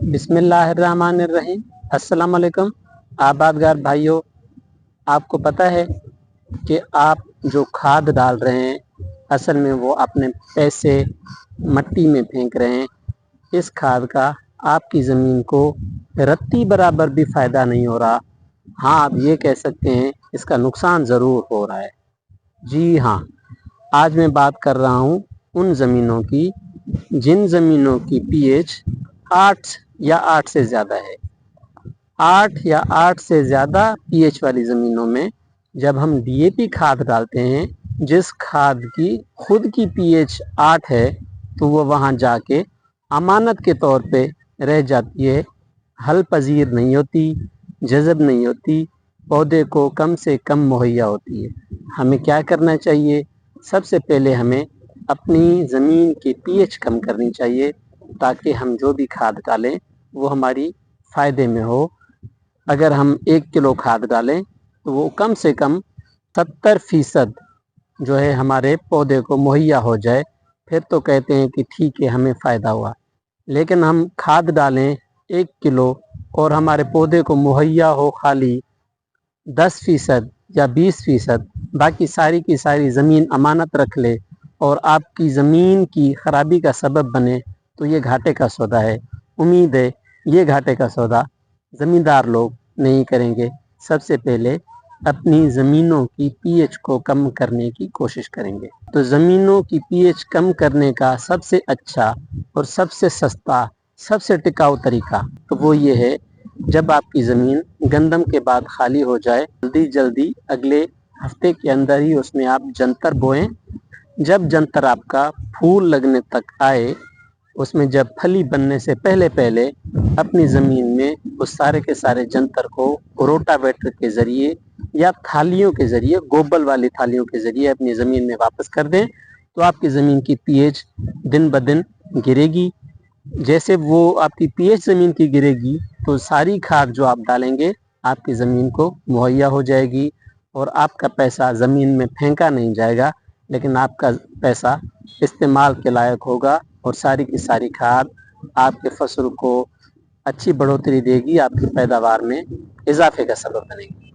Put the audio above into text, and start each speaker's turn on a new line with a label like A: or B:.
A: बिस्मिल्लाहिर्रहमानिर्रहीम। अस्सलाम वालेकुम आबादगार भाइयों, आपको पता है कि आप जो खाद डाल रहे हैं असल में वो अपने पैसे मट्टी में फेंक रहे हैं। इस खाद का आपकी ज़मीन को रत्ती बराबर भी फ़ायदा नहीं हो रहा। हाँ, आप ये कह सकते हैं इसका नुकसान ज़रूर हो रहा है। जी हाँ, आज मैं बात कर रहा हूँ उन ज़मीनों की जिन ज़मीनों की पीएच 8 या 8 से ज़्यादा है। 8 या 8 से ज़्यादा पीएच वाली ज़मीनों में जब हम डीएपी खाद डालते हैं, जिस खाद की खुद की पीएच 8 है, तो वो वहाँ जाके अमानत के तौर पे रह जाती है, हल पजीर नहीं होती, जज़ब नहीं होती, पौधे को कम से कम मुहैया होती है। हमें क्या करना चाहिए? सबसे पहले हमें अपनी ज़मीन की पीएच कम करनी चाहिए ताकि हम जो भी खाद डालें वो हमारी फ़ायदे में हो। अगर हम 1 किलो खाद डालें तो वो कम से कम 70% जो है हमारे पौधे को मुहैया हो जाए, फिर तो कहते हैं कि ठीक है, हमें फ़ायदा हुआ। लेकिन हम खाद डालें 1 किलो और हमारे पौधे को मुहैया हो खाली 10% या 20%, बाकी सारी की सारी ज़मीन अमानत रख ले और आपकी ज़मीन की ख़राबी का सबब बने, तो ये घाटे का सौदा है। उम्मीद है ये घाटे का सौदा ज़मींदार लोग नहीं करेंगे। सबसे पहले अपनी ज़मीनों की पीएच को कम करने की कोशिश करेंगे। तो ज़मीनों की पीएच कम करने का सबसे अच्छा और सबसे सस्ता, सबसे टिकाऊ तरीका तो वो ये है, जब आपकी ज़मीन गंदम के बाद खाली हो जाए, जल्दी अगले हफ्ते के अंदर ही उसमें आप जंतर बोएं। जब जंतर आपका फूल लगने तक आए, उसमें जब फली बनने से पहले पहले अपनी ज़मीन में उस सारे के सारे जंतर को रोटावेटर के ज़रिए या थालियों के ज़रिए, गोबल वाली थालियों के ज़रिए अपनी ज़मीन में वापस कर दें, तो आपकी ज़मीन की पीएच दिन ब दिन गिरेगी। जैसे वो आपकी पीएच ज़मीन की गिरेगी तो सारी खाद जो आप डालेंगे आपकी ज़मीन को मुहैया हो जाएगी और आपका पैसा ज़मीन में फेंका नहीं जाएगा, लेकिन आपका पैसा इस्तेमाल के लायक होगा और सारी की सारी खाद आपके फसल को अच्छी बढ़ोतरी देगी, आपकी पैदावार में इजाफे का सबब बनेगी।